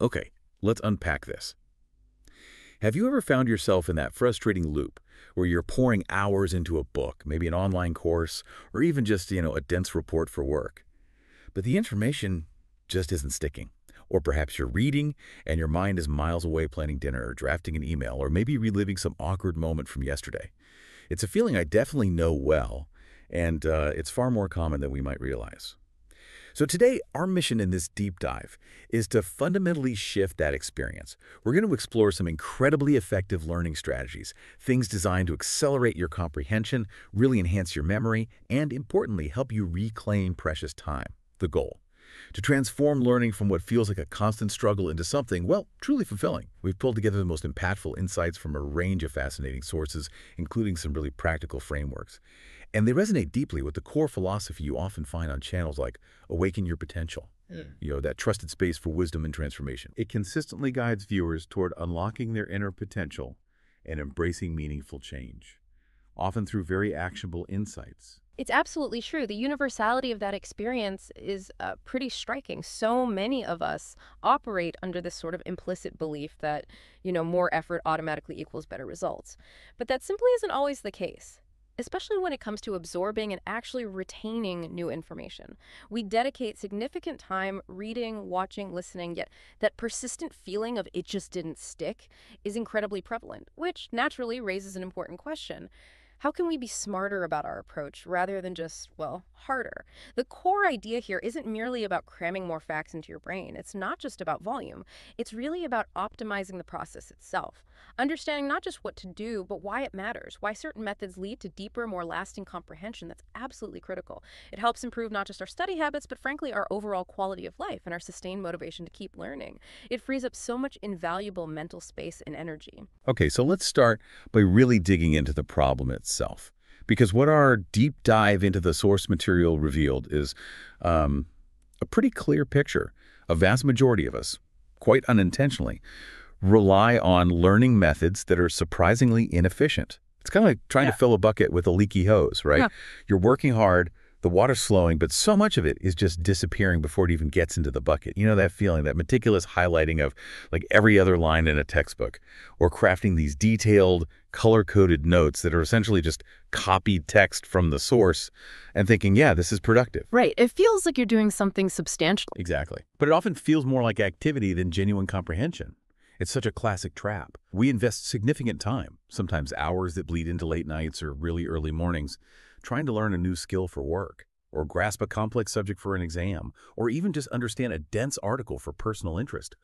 Okay, let's unpack this. Have you ever found yourself in that frustrating loop where you're pouring hours into a book, maybe an online course, or even just, a dense report for work, but the information just isn't sticking? Or perhaps you're reading and your mind is miles away planning dinner or drafting an email or maybe reliving some awkward moment from yesterday. It's a feeling I definitely know well, and it's far more common than we might realize. So today, our mission in this deep dive is to fundamentally shift that experience. We're going to explore some incredibly effective learning strategies, things designed to accelerate your comprehension, really enhance your memory, and importantly, help you reclaim precious time. The goal: to transform learning from what feels like a constant struggle into something, well, truly fulfilling. We've pulled together the most impactful insights from a range of fascinating sources, including some really practical frameworks. And they resonate deeply with the core philosophy you often find on channels like Awaken Your Potential, that trusted space for wisdom and transformation. It consistently guides viewers toward unlocking their inner potential and embracing meaningful change, often through very actionable insights. It's absolutely true. The universality of that experience is pretty striking. So many of us operate under this sort of implicit belief that, more effort automatically equals better results. But that simply isn't always the case, especially when it comes to absorbing and actually retaining new information. We dedicate significant time reading, watching, listening, yet that persistent feeling of it just didn't stick is incredibly prevalent, which naturally raises an important question. How can we be smarter about our approach rather than just, well, harder? The core idea here isn't merely about cramming more facts into your brain. It's not just about volume. It's really about optimizing the process itself. Understanding not just what to do, but why it matters, why certain methods lead to deeper, more lasting comprehension. That's absolutely critical. It helps improve not just our study habits, but frankly, our overall quality of life and our sustained motivation to keep learning. It frees up so much invaluable mental space and energy. Okay, so let's start by really digging into the problem itself. Because what our deep dive into the source material revealed is a pretty clear picture. A vast majority of us, quite unintentionally, rely on learning methods that are surprisingly inefficient. It's kind of like trying to Yeah. fill a bucket with a leaky hose, right? Yeah. You're working hard, the water's flowing, but so much of it is just disappearing before it even gets into the bucket. You know that feeling, that meticulous highlighting of like every other line in a textbook, or crafting these detailed, color-coded notes that are essentially just copied text from the source and thinking, yeah, this is productive. Right. It feels like you're doing something substantial. Exactly. But it often feels more like activity than genuine comprehension. It's such a classic trap. We invest significant time, sometimes hours that bleed into late nights or really early mornings, trying to learn a new skill for work, or grasp a complex subject for an exam, or even just understand a dense article for personal interest,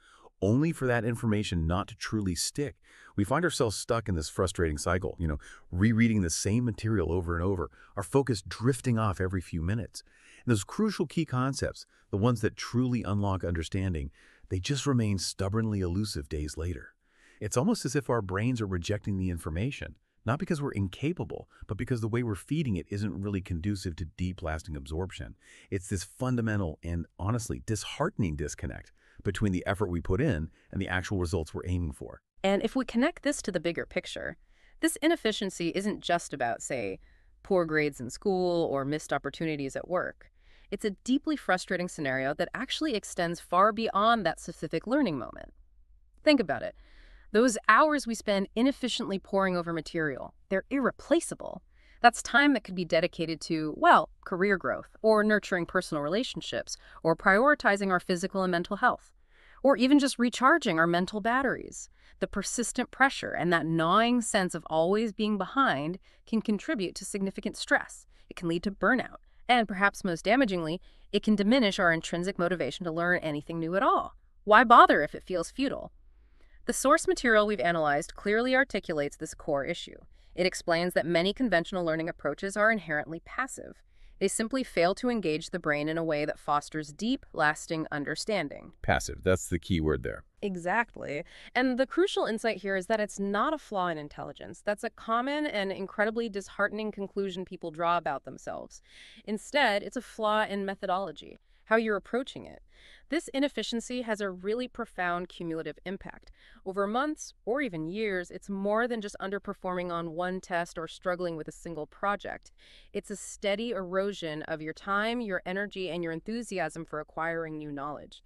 only for that information not to truly stick. We find ourselves stuck in this frustrating cycle, rereading the same material over and over, our focus drifting off every few minutes. And those crucial key concepts, the ones that truly unlock understanding, they just remain stubbornly elusive days later. It's almost as if our brains are rejecting the information, not because we're incapable, but because the way we're feeding it isn't really conducive to deep, lasting absorption. It's this fundamental and honestly disheartening disconnect between the effort we put in and the actual results we're aiming for. And if we connect this to the bigger picture, this inefficiency isn't just about, say, poor grades in school or missed opportunities at work. It's a deeply frustrating scenario that actually extends far beyond that specific learning moment. Think about it. Those hours we spend inefficiently poring over material, they're irreplaceable. That's time that could be dedicated to, well, career growth, or nurturing personal relationships, or prioritizing our physical and mental health, or even just recharging our mental batteries. The persistent pressure and that gnawing sense of always being behind can contribute to significant stress. It can lead to burnout. And perhaps most damagingly, it can diminish our intrinsic motivation to learn anything new at all. Why bother if it feels futile? The source material we've analyzed clearly articulates this core issue. It explains that many conventional learning approaches are inherently passive. They simply fail to engage the brain in a way that fosters deep, lasting understanding. Passive, that's the key word there. Exactly. And the crucial insight here is that it's not a flaw in intelligence. That's a common and incredibly disheartening conclusion people draw about themselves. Instead, it's a flaw in methodology, how you're approaching it. This inefficiency has a really profound cumulative impact. Over months or even years, it's more than just underperforming on one test or struggling with a single project. It's a steady erosion of your time, your energy, and your enthusiasm for acquiring new knowledge.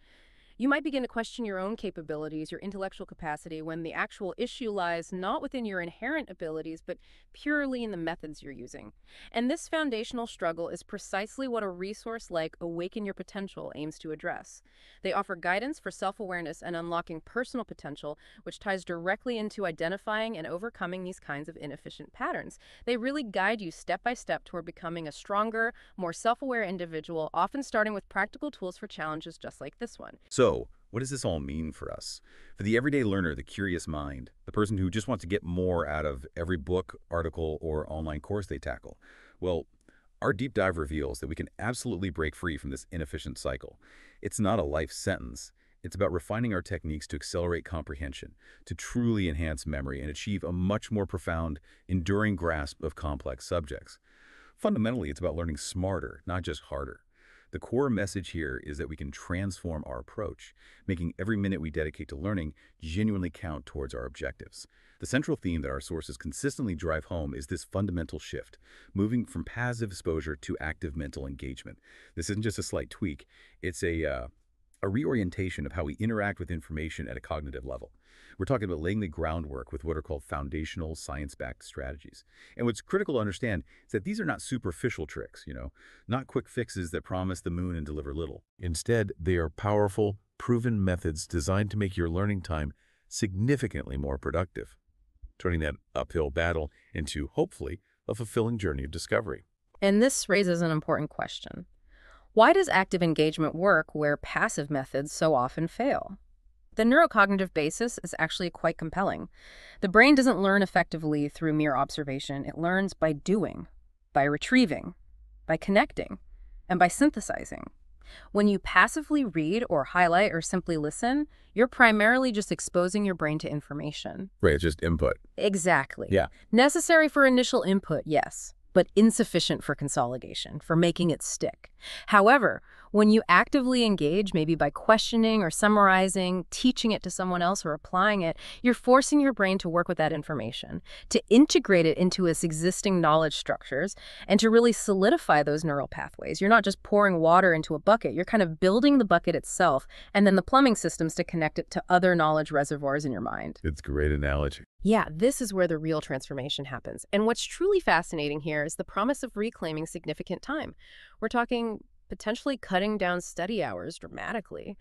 You might begin to question your own capabilities, your intellectual capacity, when the actual issue lies not within your inherent abilities, but purely in the methods you're using. And this foundational struggle is precisely what a resource like Awaken Your Potential aims to address. They offer guidance for self-awareness and unlocking personal potential, which ties directly into identifying and overcoming these kinds of inefficient patterns. They really guide you step by step toward becoming a stronger, more self-aware individual, often starting with practical tools for challenges just like this one. So, what does this all mean for us? For the everyday learner, the curious mind, the person who just wants to get more out of every book, article, or online course they tackle? Well, our deep dive reveals that we can absolutely break free from this inefficient cycle. It's not a life sentence. It's about refining our techniques to accelerate comprehension, to truly enhance memory and achieve a much more profound, enduring grasp of complex subjects. Fundamentally, it's about learning smarter, not just harder. The core message here is that we can transform our approach, making every minute we dedicate to learning genuinely count towards our objectives. The central theme that our sources consistently drive home is this fundamental shift, moving from passive exposure to active mental engagement. This isn't just a slight tweak, it's a reorientation of how we interact with information at a cognitive level. We're talking about laying the groundwork with what are called foundational science-backed strategies. And what's critical to understand is that these are not superficial tricks, not quick fixes that promise the moon and deliver little. Instead, they are powerful, proven methods designed to make your learning time significantly more productive, turning that uphill battle into, hopefully, a fulfilling journey of discovery. And this raises an important question. Why does active engagement work where passive methods so often fail? The neurocognitive basis is actually quite compelling. The brain doesn't learn effectively through mere observation. It learns by doing, by retrieving, by connecting, and by synthesizing. When you passively read or highlight or simply listen, you're primarily just exposing your brain to information. Right, it's just input. Exactly. Yeah. Necessary for initial input, yes, but insufficient for consolidation, for making it stick. However, when you actively engage, maybe by questioning or summarizing, teaching it to someone else or applying it, you're forcing your brain to work with that information, to integrate it into its existing knowledge structures, and to really solidify those neural pathways. You're not just pouring water into a bucket, you're kind of building the bucket itself, and then the plumbing systems to connect it to other knowledge reservoirs in your mind. It's a great analogy. Yeah, this is where the real transformation happens. And what's truly fascinating here is the promise of reclaiming significant time. We're talking potentially cutting down study hours dramatically,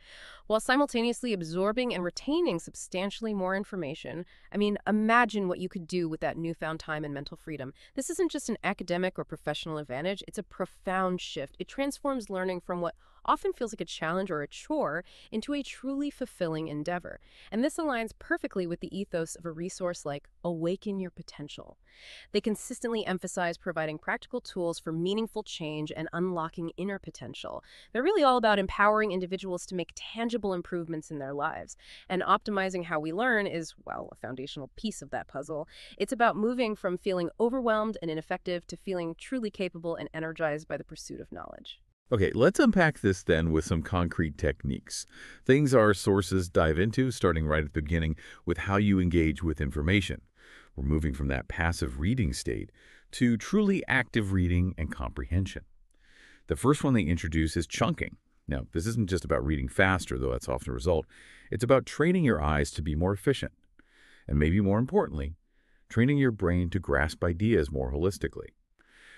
while simultaneously absorbing and retaining substantially more information. I mean, imagine what you could do with that newfound time and mental freedom. This isn't just an academic or professional advantage, it's a profound shift. It transforms learning from what often feels like a challenge or a chore into a truly fulfilling endeavor. And this aligns perfectly with the ethos of a resource like Awaken Your Potential. They consistently emphasize providing practical tools for meaningful change and unlocking inner potential. They're really all about empowering individuals to make tangible improvements in their lives. And optimizing how we learn is, well, a foundational piece of that puzzle. It's about moving from feeling overwhelmed and ineffective to feeling truly capable and energized by the pursuit of knowledge. Okay, let's unpack this then with some concrete techniques. Things our sources dive into, starting right at the beginning with how you engage with information. We're moving from that passive reading state to truly active reading and comprehension. The first one they introduce is chunking. Now, this isn't just about reading faster, though that's often a result. It's about training your eyes to be more efficient. And maybe more importantly, training your brain to grasp ideas more holistically.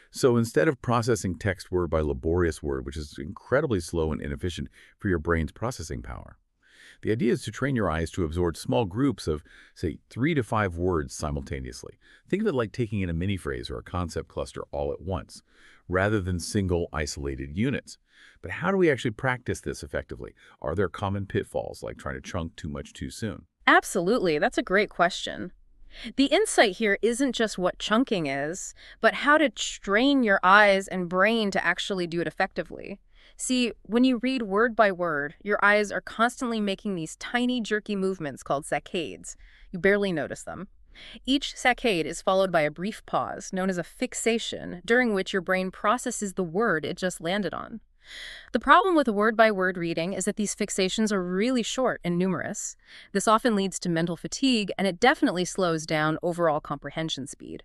So instead of processing text word by laborious word, which is incredibly slow and inefficient for your brain's processing power, the idea is to train your eyes to absorb small groups of, say, 3 to 5 words simultaneously. Think of it like taking in a mini phrase or a concept cluster all at once, rather than single, isolated units. But how do we actually practice this effectively? Are there common pitfalls, like trying to chunk too much too soon? Absolutely. That's a great question. The insight here isn't just what chunking is, but how to train your eyes and brain to actually do it effectively. See, when you read word by word, your eyes are constantly making these tiny, jerky movements called saccades. You barely notice them. Each saccade is followed by a brief pause, known as a fixation, during which your brain processes the word it just landed on. The problem with word-by-word reading is that these fixations are really short and numerous. This often leads to mental fatigue, and it definitely slows down overall comprehension speed.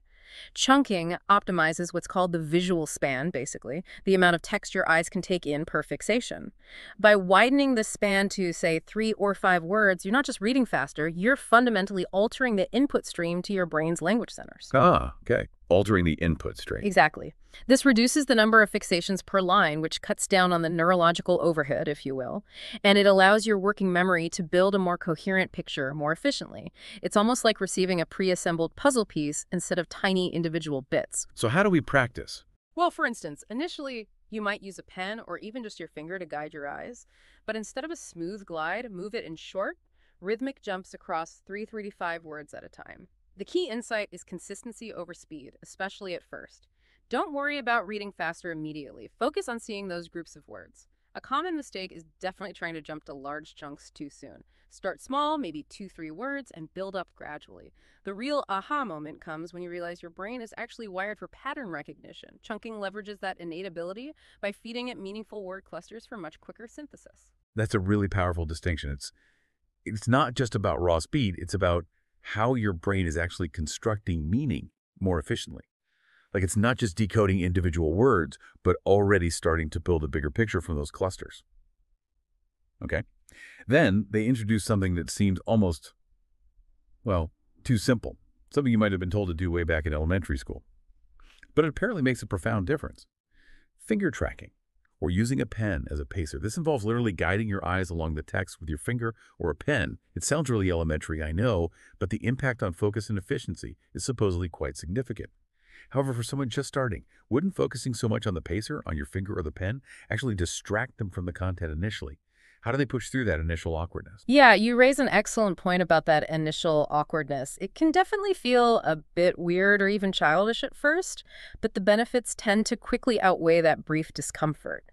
Chunking optimizes what's called the visual span, basically, the amount of text your eyes can take in per fixation. By widening the span to, say, 3 or 5 words, you're not just reading faster, you're fundamentally altering the input stream to your brain's language centers. Ah, okay. Altering the input stream. Exactly. This reduces the number of fixations per line, which cuts down on the neurological overhead, if you will, and it allows your working memory to build a more coherent picture more efficiently. It's almost like receiving a pre-assembled puzzle piece instead of tiny individual bits. So how do we practice? Well, for instance, initially, you might use a pen or even just your finger to guide your eyes, but instead of a smooth glide, move it in short, rhythmic jumps across 335 words at a time. The key insight is consistency over speed, especially at first. Don't worry about reading faster immediately. Focus on seeing those groups of words. A common mistake is definitely trying to jump to large chunks too soon. Start small, maybe 2-3 words, and build up gradually. The real aha moment comes when you realize your brain is actually wired for pattern recognition. Chunking leverages that innate ability by feeding it meaningful word clusters for much quicker synthesis. That's a really powerful distinction. It's not just about raw speed, it's about how your brain is actually constructing meaning more efficiently. Like it's not just decoding individual words, but already starting to build a bigger picture from those clusters. Okay? Then they introduce something that seems almost, well, too simple. Something you might have been told to do way back in elementary school. But it apparently makes a profound difference. Finger tracking, or using a pen as a pacer. This involves literally guiding your eyes along the text with your finger or a pen. It sounds really elementary, I know, but the impact on focus and efficiency is supposedly quite significant. However, for someone just starting, wouldn't focusing so much on the pacer, on your finger or the pen, actually distract them from the content initially? How do they push through that initial awkwardness? Yeah, you raise an excellent point about that initial awkwardness. It can definitely feel a bit weird or even childish at first, but the benefits tend to quickly outweigh that brief discomfort.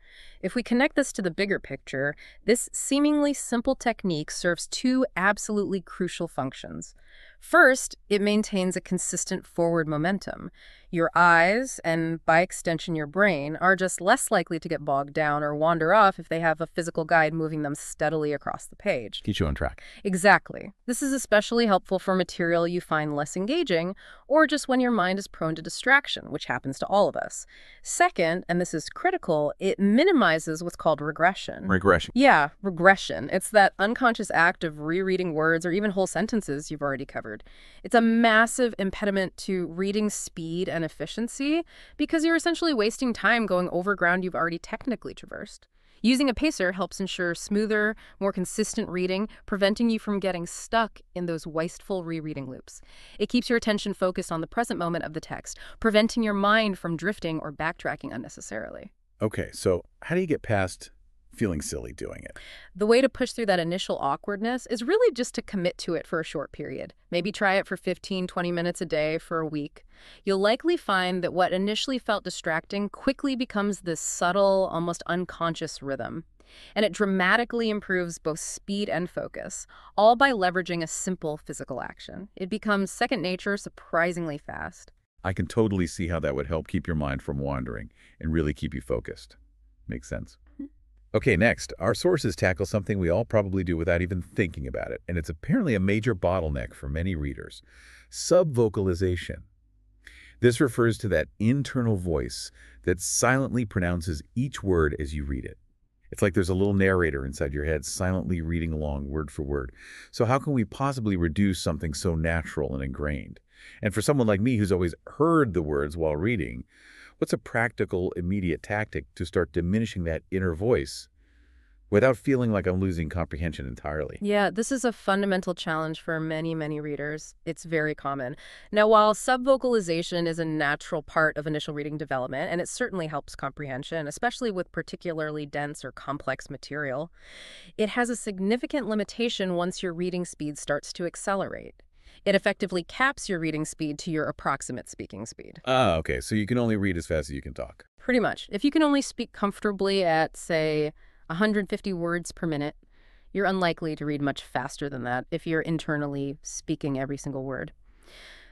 If we connect this to the bigger picture, this seemingly simple technique serves 2 absolutely crucial functions. First, it maintains a consistent forward momentum. Your eyes, and by extension your brain, are just less likely to get bogged down or wander off if they have a physical guide moving them steadily across the page. Keep you on track. Exactly. This is especially helpful for material you find less engaging, or just when your mind is prone to distraction, which happens to all of us. Second, and this is critical, it minimizes what's called regression. Regression. Yeah, regression. It's that unconscious act of rereading words or even whole sentences you've already covered. It's a massive impediment to reading speed and efficiency because you're essentially wasting time going over ground you've already technically traversed. Using a pacer helps ensure smoother, more consistent reading, preventing you from getting stuck in those wasteful rereading loops. It keeps your attention focused on the present moment of the text, preventing your mind from drifting or backtracking unnecessarily. Okay, so how do you get past feeling silly doing it? The way to push through that initial awkwardness is really just to commit to it for a short period. Maybe try it for 15-20 minutes a day for a week. You'll likely find that what initially felt distracting quickly becomes this subtle, almost unconscious rhythm. And it dramatically improves both speed and focus, all by leveraging a simple physical action. It becomes second nature surprisingly fast. I can totally see how that would help keep your mind from wandering and really keep you focused. Makes sense. Okay, next, our sources tackle something we all probably do without even thinking about it, and it's apparently a major bottleneck for many readers: subvocalization. This refers to that internal voice that silently pronounces each word as you read it. It's like there's a little narrator inside your head silently reading along word for word. So how can we possibly reduce something so natural and ingrained? And for someone like me who's always heard the words while reading, what's a practical, immediate tactic to start diminishing that inner voice without feeling like I'm losing comprehension entirely? Yeah, this is a fundamental challenge for many, many readers. It's very common. Now, while subvocalization is a natural part of initial reading development, and it certainly helps comprehension, especially with particularly dense or complex material, it has a significant limitation once your reading speed starts to accelerate. It effectively caps your reading speed to your approximate speaking speed. Ah, okay, so you can only read as fast as you can talk. Pretty much. If you can only speak comfortably at, say, 150 words per minute, you're unlikely to read much faster than that if you're internally speaking every single word.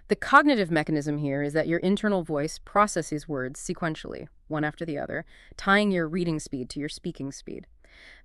The cognitive mechanism here is that your internal voice processes words sequentially, one after the other, tying your reading speed to your speaking speed.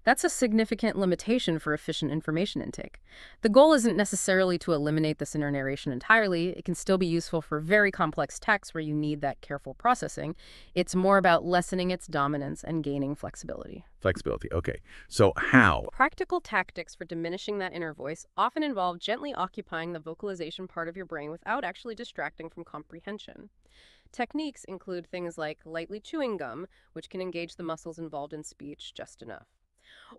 That's a significant limitation for efficient information intake. The goal isn't necessarily to eliminate this inner narration entirely. It can still be useful for very complex texts where you need that careful processing. It's more about lessening its dominance and gaining flexibility. Flexibility. Okay. So how? Practical tactics for diminishing that inner voice often involve gently occupying the vocalization part of your brain without actually distracting from comprehension. Techniques include things like lightly chewing gum, which can engage the muscles involved in speech just enough,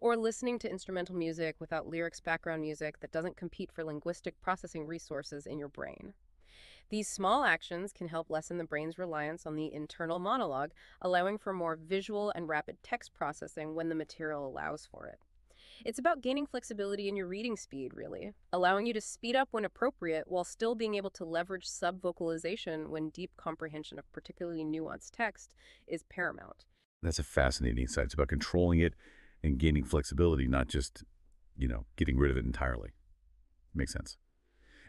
or listening to instrumental music without lyrics background music that doesn't compete for linguistic processing resources in your brain. These small actions can help lessen the brain's reliance on the internal monologue, allowing for more visual and rapid text processing when the material allows for it. It's about gaining flexibility in your reading speed, really, allowing you to speed up when appropriate while still being able to leverage sub-vocalization when deep comprehension of particularly nuanced text is paramount. That's a fascinating insight. It's about controlling it and gaining flexibility, not just, getting rid of it entirely. Makes sense.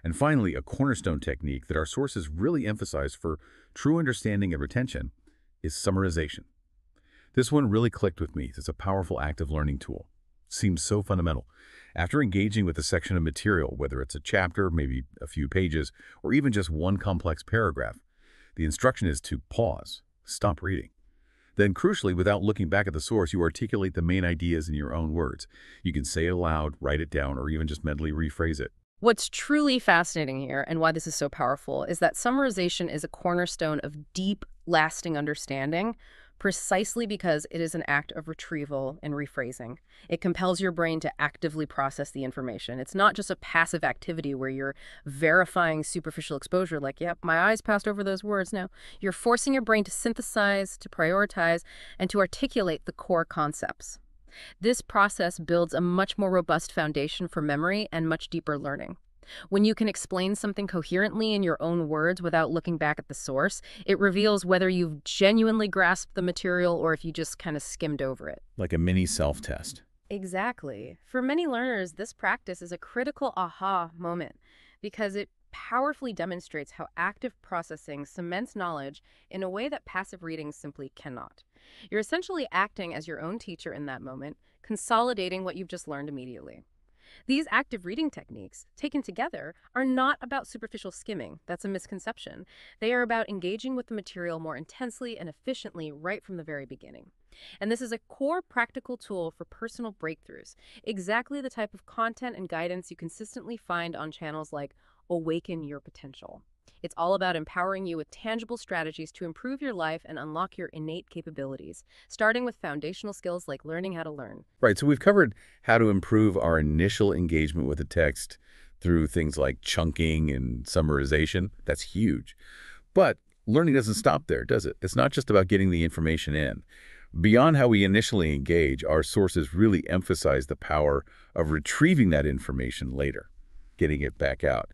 And finally, a cornerstone technique that our sources really emphasize for true understanding and retention is summarization. This one really clicked with me. It's a powerful active learning tool. Seems so fundamental. After engaging with a section of material, whether it's a chapter, maybe a few pages, or even just one complex paragraph, the instruction is to pause, stop reading. Then, crucially, without looking back at the source, you articulate the main ideas in your own words. You can say it aloud, write it down, or even just mentally rephrase it. What's truly fascinating here, and why this is so powerful, is that summarization is a cornerstone of deep, lasting understanding, precisely because it is an act of retrieval and rephrasing. It compels your brain to actively process the information. It's not just a passive activity where you're verifying superficial exposure, like, yep, my eyes passed over those words. Now, you're forcing your brain to synthesize, to prioritize, and to articulate the core concepts. This process builds a much more robust foundation for memory and much deeper learning. When you can explain something coherently in your own words without looking back at the source, it reveals whether you've genuinely grasped the material or if you just kind of skimmed over it. Like a mini self-test. Exactly. For many learners, this practice is a critical aha moment because it powerfully demonstrates how active processing cements knowledge in a way that passive reading simply cannot. You're essentially acting as your own teacher in that moment, consolidating what you've just learned immediately. These active reading techniques, taken together, are not about superficial skimming. That's a misconception. They are about engaging with the material more intensely and efficiently right from the very beginning. And this is a core practical tool for personal breakthroughs, exactly the type of content and guidance you consistently find on channels like Awaken Your Potential. It's all about empowering you with tangible strategies to improve your life and unlock your innate capabilities, starting with foundational skills like learning how to learn. Right, so we've covered how to improve our initial engagement with the text through things like chunking and summarization. That's huge. But learning doesn't stop there, does it? It's not just about getting the information in. Beyond how we initially engage, our sources really emphasize the power of retrieving that information later, getting it back out.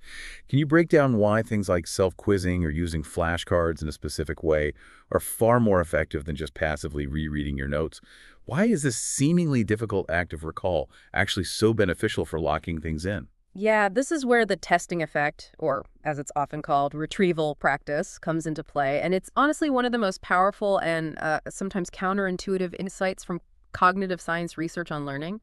Can you break down why things like self-quizzing or using flashcards in a specific way are far more effective than just passively rereading your notes? Why is this seemingly difficult act of recall actually so beneficial for locking things in? Yeah, this is where the testing effect, or as it's often called, retrieval practice, comes into play. And it's honestly one of the most powerful and sometimes counterintuitive insights from cognitive science research on learning.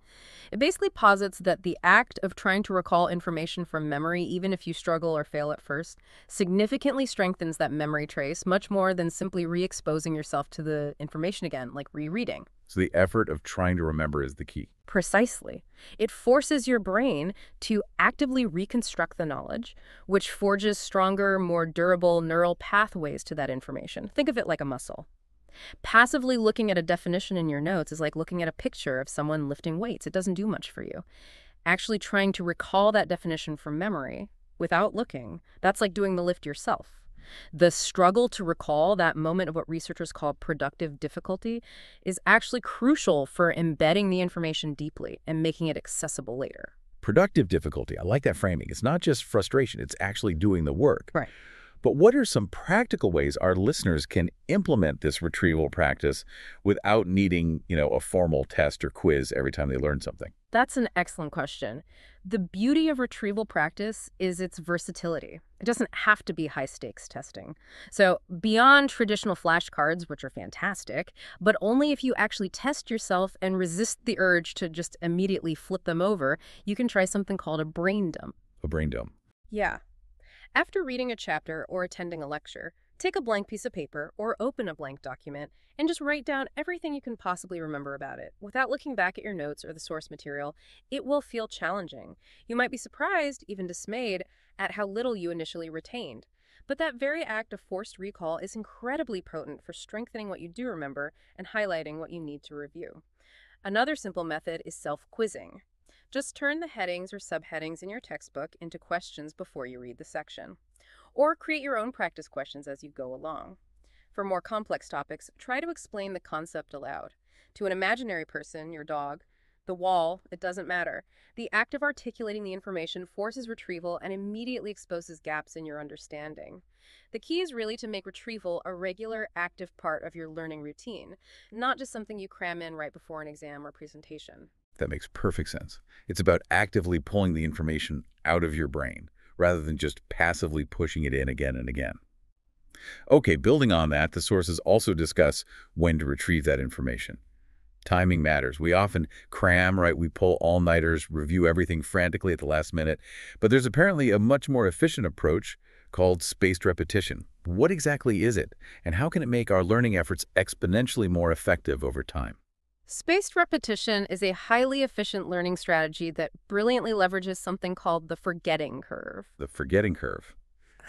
It basically posits that the act of trying to recall information from memory, even if you struggle or fail at first, significantly strengthens that memory trace much more than simply re-exposing yourself to the information again, like rereading. So the effort of trying to remember is the key. Precisely. It forces your brain to actively reconstruct the knowledge, which forges stronger, more durable neural pathways to that information. Think of it like a muscle. Passively looking at a definition in your notes is like looking at a picture of someone lifting weights. It doesn't do much for you. Actually trying to recall that definition from memory without looking, that's like doing the lift yourself. The struggle to recall that moment of what researchers call productive difficulty is actually crucial for embedding the information deeply and making it accessible later. Productive difficulty. I like that framing. It's not just frustration. It's actually doing the work. Right. But what are some practical ways our listeners can implement this retrieval practice without needing, a formal test or quiz every time they learn something? That's an excellent question. The beauty of retrieval practice is its versatility. It doesn't have to be high-stakes testing. So beyond traditional flashcards, which are fantastic, but only if you actually test yourself and resist the urge to just immediately flip them over, you can try something called a brain dump. A brain dump. Yeah. After reading a chapter or attending a lecture, take a blank piece of paper or open a blank document and just write down everything you can possibly remember about it. Without looking back at your notes or the source material, it will feel challenging. You might be surprised, even dismayed, at how little you initially retained. But that very act of forced recall is incredibly potent for strengthening what you do remember and highlighting what you need to review. Another simple method is self-quizzing. Just turn the headings or subheadings in your textbook into questions before you read the section. Or create your own practice questions as you go along. For more complex topics, try to explain the concept aloud. To an imaginary person, your dog, the wall, it doesn't matter. The act of articulating the information forces retrieval and immediately exposes gaps in your understanding. The key is really to make retrieval a regular, active part of your learning routine, not just something you cram in right before an exam or presentation. That makes perfect sense. It's about actively pulling the information out of your brain, rather than just passively pushing it in again and again. Okay, building on that, the sources also discuss when to retrieve that information. Timing matters. We often cram, right? We pull all-nighters, review everything frantically at the last minute. But there's apparently a much more efficient approach called spaced repetition. What exactly is it? And how can it make our learning efforts exponentially more effective over time? Spaced repetition is a highly efficient learning strategy that brilliantly leverages something called the forgetting curve. The forgetting curve.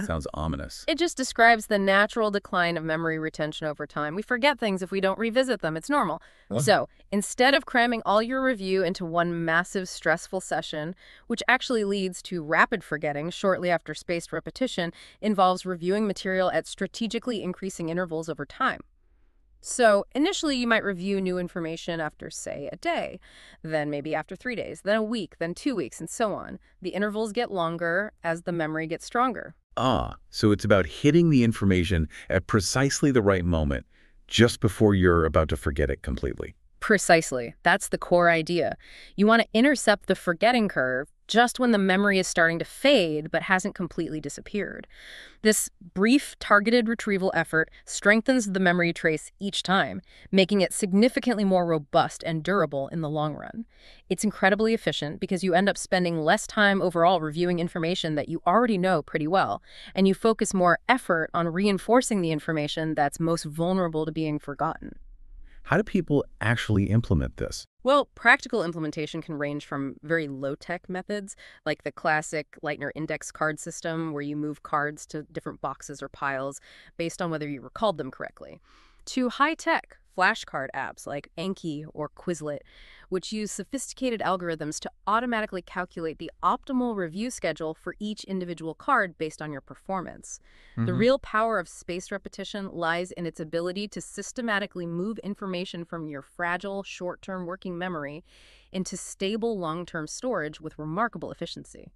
Sounds ominous. It just describes the natural decline of memory retention over time. We forget things if we don't revisit them. It's normal. Huh? So instead of cramming all your review into one massive stressful session, which actually leads to rapid forgetting shortly after spaced repetition, involves reviewing material at strategically increasing intervals over time. So initially, you might review new information after, say, a day, then maybe after 3 days, then a week, then 2 weeks, and so on. The intervals get longer as the memory gets stronger. So it's about hitting the information at precisely the right moment, just before you're about to forget it completely. Precisely. That's the core idea. You want to intercept the forgetting curve just when the memory is starting to fade but hasn't completely disappeared. This brief, targeted retrieval effort strengthens the memory trace each time, making it significantly more robust and durable in the long run. It's incredibly efficient because you end up spending less time overall reviewing information that you already know pretty well, and you focus more effort on reinforcing the information that's most vulnerable to being forgotten. How do people actually implement this? Well, practical implementation can range from very low-tech methods, like the classic Leitner index card system, where you move cards to different boxes or piles based on whether you recalled them correctly, to high-tech flashcard apps like Anki or Quizlet, which use sophisticated algorithms to automatically calculate the optimal review schedule for each individual card based on your performance. The real power of spaced repetition lies in its ability to systematically move information from your fragile, short-term working memory into stable, long-term storage with remarkable efficiency.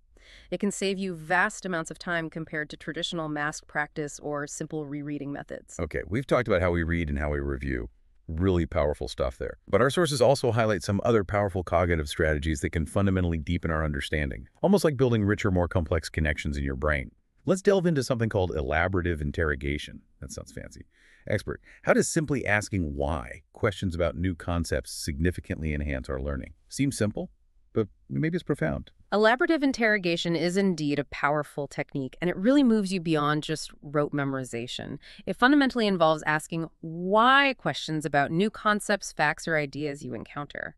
It can save you vast amounts of time compared to traditional masked practice or simple rereading methods. Okay, we've talked about how we read and how we review. Really powerful stuff there. But our sources also highlight some other powerful cognitive strategies that can fundamentally deepen our understanding, almost like building richer, more complex connections in your brain. Let's delve into something called elaborative interrogation. That sounds fancy. Expert, how does simply asking why questions about new concepts significantly enhance our learning? Seems simple, but maybe it's profound. Elaborative interrogation is indeed a powerful technique, and it really moves you beyond just rote memorization. It fundamentally involves asking why questions about new concepts, facts, or ideas you encounter.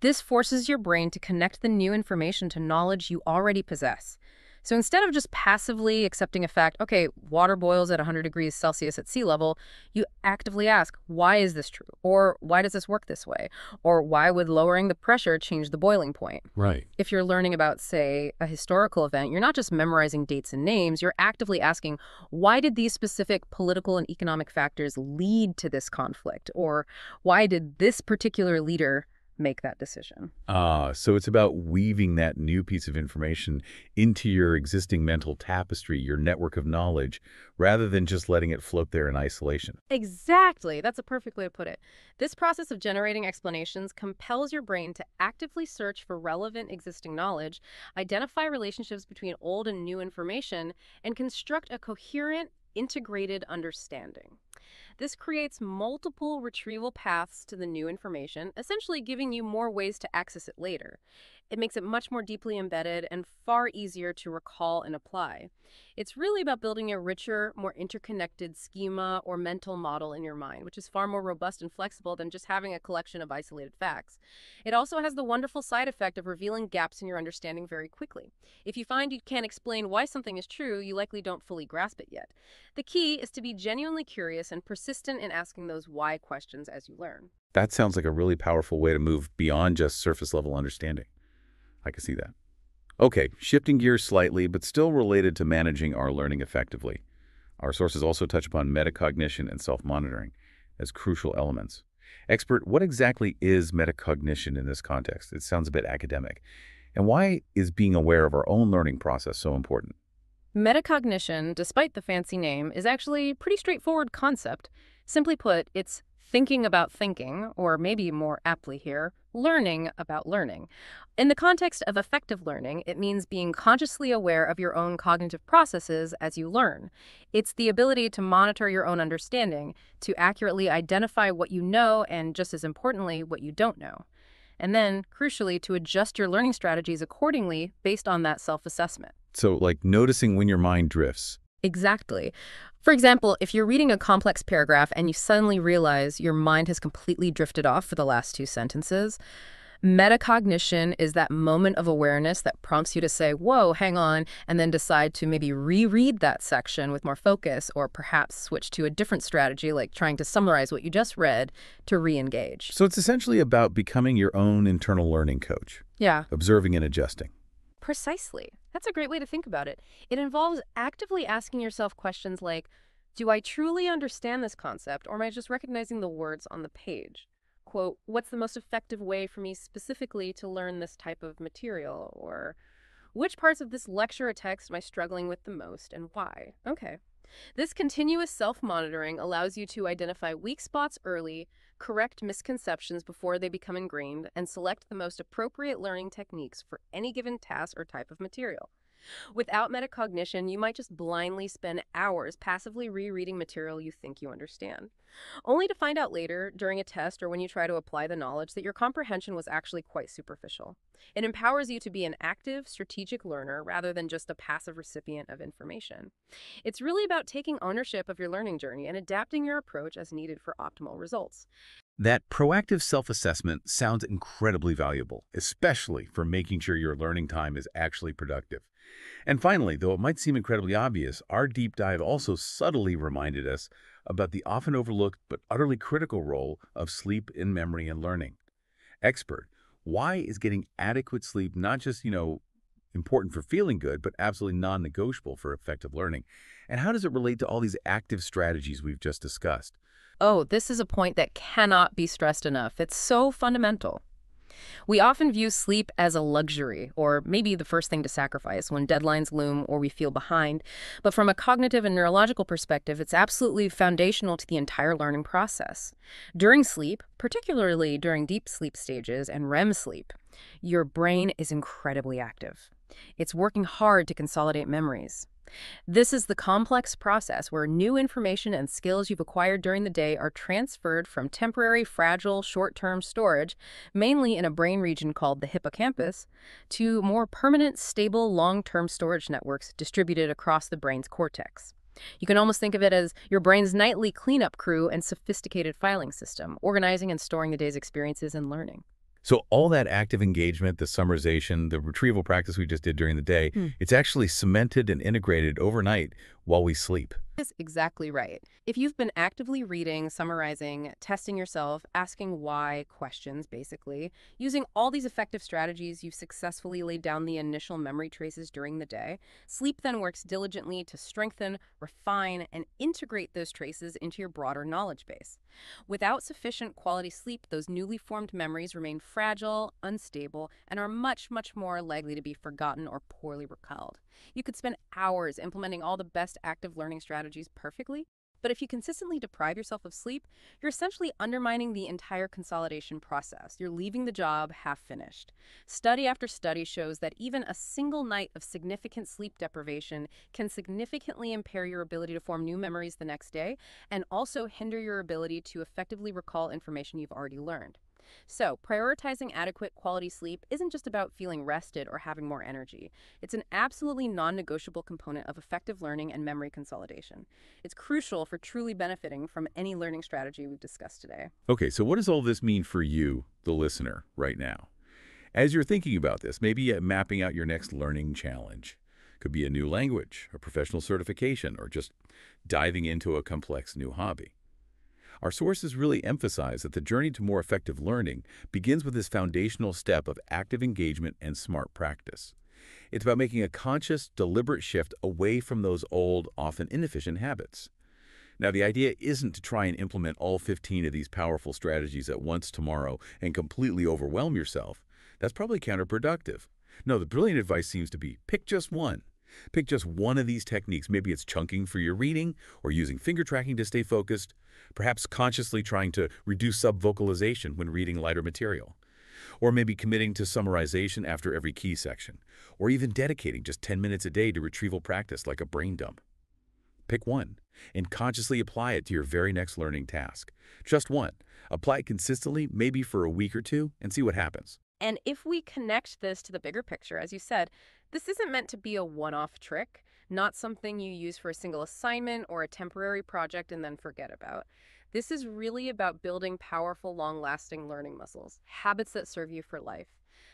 This forces your brain to connect the new information to knowledge you already possess. So instead of just passively accepting a fact, okay, water boils at 100 degrees Celsius at sea level, you actively ask, why is this true? Or why does this work this way? Or why would lowering the pressure change the boiling point? Right. If you're learning about, say, a historical event, you're not just memorizing dates and names, you're actively asking, why did these specific political and economic factors lead to this conflict? Or why did this particular leader make that decision. So it's about weaving that new piece of information into your existing mental tapestry, your network of knowledge, rather than just letting it float there in isolation. Exactly. That's a perfect way to put it. This process of generating explanations compels your brain to actively search for relevant existing knowledge, identify relationships between old and new information, and construct a coherent, integrated understanding. This creates multiple retrieval paths to the new information, essentially giving you more ways to access it later. It makes it much more deeply embedded and far easier to recall and apply. It's really about building a richer, more interconnected schema or mental model in your mind, which is far more robust and flexible than just having a collection of isolated facts. It also has the wonderful side effect of revealing gaps in your understanding very quickly. If you find you can't explain why something is true, you likely don't fully grasp it yet. The key is to be genuinely curious and persistent in asking those why questions as you learn. That sounds like a really powerful way to move beyond just surface level understanding. I can see that. Okay, shifting gears slightly, but still related to managing our learning effectively. Our sources also touch upon metacognition and self-monitoring as crucial elements. Expert, what exactly is metacognition in this context? It sounds a bit academic. And why is being aware of our own learning process so important? Metacognition, despite the fancy name, is actually a pretty straightforward concept. Simply put, it's thinking about thinking, or maybe more aptly here, learning about learning. In the context of effective learning, it means being consciously aware of your own cognitive processes as you learn. It's the ability to monitor your own understanding, to accurately identify what you know and, just as importantly, what you don't know. And then, crucially, to adjust your learning strategies accordingly based on that self-assessment. So, like noticing when your mind drifts. Exactly. For example, if you're reading a complex paragraph and you suddenly realize your mind has completely drifted off for the last two sentences, metacognition is that moment of awareness that prompts you to say, whoa, hang on, and then decide to maybe reread that section with more focus, or perhaps switch to a different strategy like trying to summarize what you just read to re-engage. So it's essentially about becoming your own internal learning coach, Yeah. observing and adjusting. Precisely. That's a great way to think about it. It involves actively asking yourself questions like, do I truly understand this concept, or am I just recognizing the words on the page? Quote, what's the most effective way for me specifically to learn this type of material? Or which parts of this lecture or text am I struggling with the most and why? Okay. This continuous self-monitoring allows you to identify weak spots early, correct misconceptions before they become ingrained, and select the most appropriate learning techniques for any given task or type of material. Without metacognition, you might just blindly spend hours passively rereading material you think you understand, only to find out later, during a test or when you try to apply the knowledge, that your comprehension was actually quite superficial. It empowers you to be an active, strategic learner rather than just a passive recipient of information. It's really about taking ownership of your learning journey and adapting your approach as needed for optimal results. That proactive self-assessment sounds incredibly valuable, especially for making sure your learning time is actually productive. And finally, though it might seem incredibly obvious, our deep dive also subtly reminded us about the often overlooked but utterly critical role of sleep in memory and learning. Expert, why is getting adequate sleep not just, important for feeling good, but absolutely non-negotiable for effective learning? And how does it relate to all these active strategies we've just discussed? Oh, this is a point that cannot be stressed enough. It's so fundamental. We often view sleep as a luxury, or maybe the first thing to sacrifice when deadlines loom or we feel behind. But from a cognitive and neurological perspective, it's absolutely foundational to the entire learning process. During sleep, particularly during deep sleep stages and REM sleep, your brain is incredibly active. It's working hard to consolidate memories. This is the complex process where new information and skills you've acquired during the day are transferred from temporary, fragile, short-term storage, mainly in a brain region called the hippocampus, to more permanent, stable, long-term storage networks distributed across the brain's cortex. You can almost think of it as your brain's nightly cleanup crew and sophisticated filing system, organizing and storing the day's experiences and learning. So all that active engagement, the summarization, the retrieval practice we just did during the day, it's actually cemented and integrated overnight while we sleep. Is exactly right. If you've been actively reading, summarizing, testing yourself, asking why questions, basically, using all these effective strategies, you've successfully laid down the initial memory traces during the day. Sleep then works diligently to strengthen, refine, and integrate those traces into your broader knowledge base. Without sufficient quality sleep, those newly formed memories remain fragile, unstable, and are much, much more likely to be forgotten or poorly recalled. You could spend hours implementing all the best active learning strategies perfectly, but if you consistently deprive yourself of sleep, you're essentially undermining the entire consolidation process. You're leaving the job half finished. Study after study shows that even a single night of significant sleep deprivation can significantly impair your ability to form new memories the next day and also hinder your ability to effectively recall information you've already learned. So, prioritizing adequate quality sleep isn't just about feeling rested or having more energy. It's an absolutely non-negotiable component of effective learning and memory consolidation. It's crucial for truly benefiting from any learning strategy we've discussed today. Okay, so what does all this mean for you, the listener, right now? As you're thinking about this, maybe mapping out your next learning challenge. Could be a new language, a professional certification, or just diving into a complex new hobby. Our sources really emphasize that the journey to more effective learning begins with this foundational step of active engagement and smart practice. It's about making a conscious, deliberate shift away from those old, often inefficient habits. Now, the idea isn't to try and implement all 15 of these powerful strategies at once tomorrow and completely overwhelm yourself. That's probably counterproductive. No, the brilliant advice seems to be pick just one. Pick just one of these techniques. Maybe it's chunking for your reading or using finger tracking to stay focused, perhaps consciously trying to reduce subvocalization when reading lighter material, or maybe committing to summarization after every key section, or even dedicating just 10 minutes a day to retrieval practice like a brain dump. Pick one and consciously apply it to your very next learning task. Just one. Apply it consistently, maybe for a week or two, and see what happens. And if we connect this to the bigger picture, as you said, this isn't meant to be a one-off trick, not something you use for a single assignment or a temporary project and then forget about. This is really about building powerful, long-lasting learning muscles, habits that serve you for life.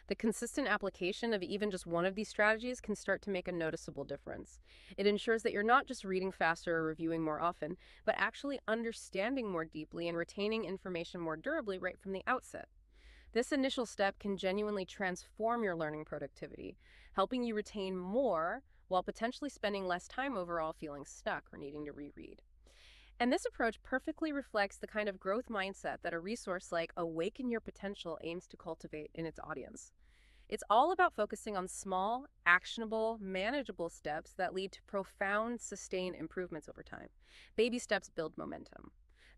The consistent application of even just one of these strategies can start to make a noticeable difference. It ensures that you're not just reading faster or reviewing more often, but actually understanding more deeply and retaining information more durably right from the outset. This initial step can genuinely transform your learning productivity, helping you retain more while potentially spending less time overall feeling stuck or needing to reread. And this approach perfectly reflects the kind of growth mindset that a resource like Awaken Your Potential aims to cultivate in its audience. It's all about focusing on small, actionable, manageable steps that lead to profound, sustained improvements over time. Baby steps build momentum.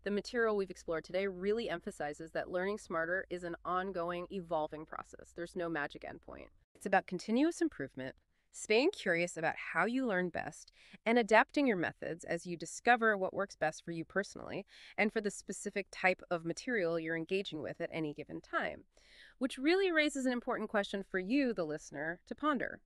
The material we've explored today really emphasizes that learning smarter is an ongoing, evolving process. There's no magic endpoint. It's about continuous improvement, staying curious about how you learn best, and adapting your methods as you discover what works best for you personally and for the specific type of material you're engaging with at any given time. Which really raises an important question for you, the listener, to ponder.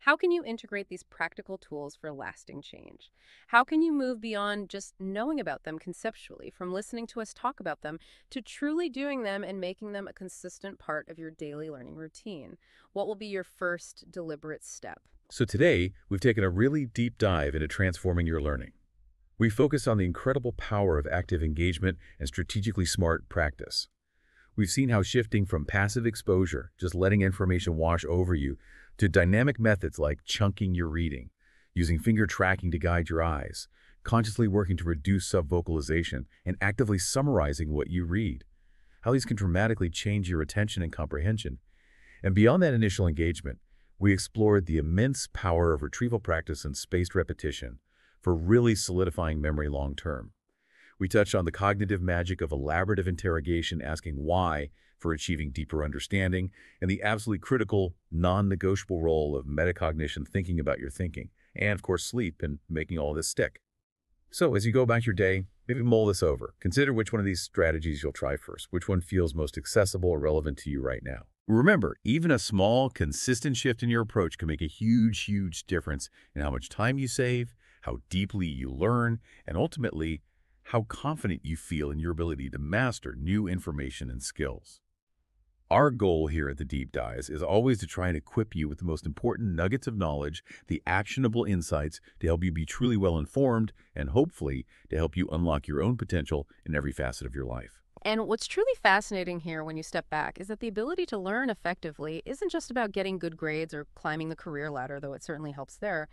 How can you integrate these practical tools for lasting change? How can you move beyond just knowing about them conceptually, from listening to us talk about them, to truly doing them and making them a consistent part of your daily learning routine? What will be your first deliberate step? So today, we've taken a really deep dive into transforming your learning. We focus on the incredible power of active engagement and strategically smart practice. We've seen how shifting from passive exposure, just letting information wash over you, to dynamic methods like chunking your reading, using finger tracking to guide your eyes, consciously working to reduce subvocalization, and actively summarizing what you read, how these can dramatically change your attention and comprehension. And beyond that initial engagement, we explored the immense power of retrieval practice and spaced repetition for really solidifying memory long term. We touched on the cognitive magic of elaborative interrogation, asking why for achieving deeper understanding, and the absolutely critical, non-negotiable role of metacognition, thinking about your thinking, and of course sleep, and making all this stick. So as you go about your day, maybe mull this over. Consider which one of these strategies you'll try first, which one feels most accessible or relevant to you right now. Remember, even a small, consistent shift in your approach can make a huge, huge difference in how much time you save, how deeply you learn, and ultimately, how confident you feel in your ability to master new information and skills. Our goal here at the Deep Dives is always to try and equip you with the most important nuggets of knowledge, the actionable insights to help you be truly well informed, and hopefully to help you unlock your own potential in every facet of your life. And what's truly fascinating here when you step back is that the ability to learn effectively isn't just about getting good grades or climbing the career ladder, though it certainly helps there.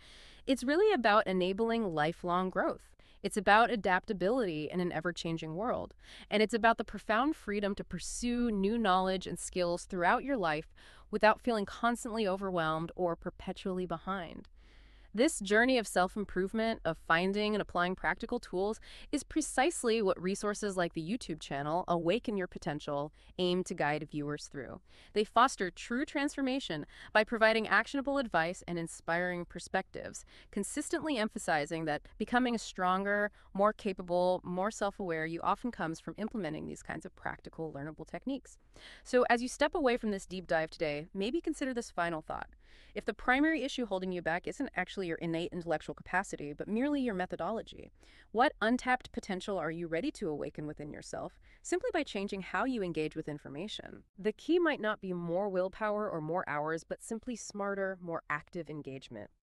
It's really about enabling lifelong growth. It's about adaptability in an ever-changing world. And it's about the profound freedom to pursue new knowledge and skills throughout your life without feeling constantly overwhelmed or perpetually behind. This journey of self-improvement, of finding and applying practical tools, is precisely what resources like the YouTube channel, Awaken Your Potential, aim to guide viewers through. They foster true transformation by providing actionable advice and inspiring perspectives, consistently emphasizing that becoming a stronger, more capable, more self-aware you often comes from implementing these kinds of practical, learnable techniques. So as you step away from this deep dive today, maybe consider this final thought. If the primary issue holding you back isn't actually your innate intellectual capacity, but merely your methodology, what untapped potential are you ready to awaken within yourself simply by changing how you engage with information? The key might not be more willpower or more hours, but simply smarter, more active engagement.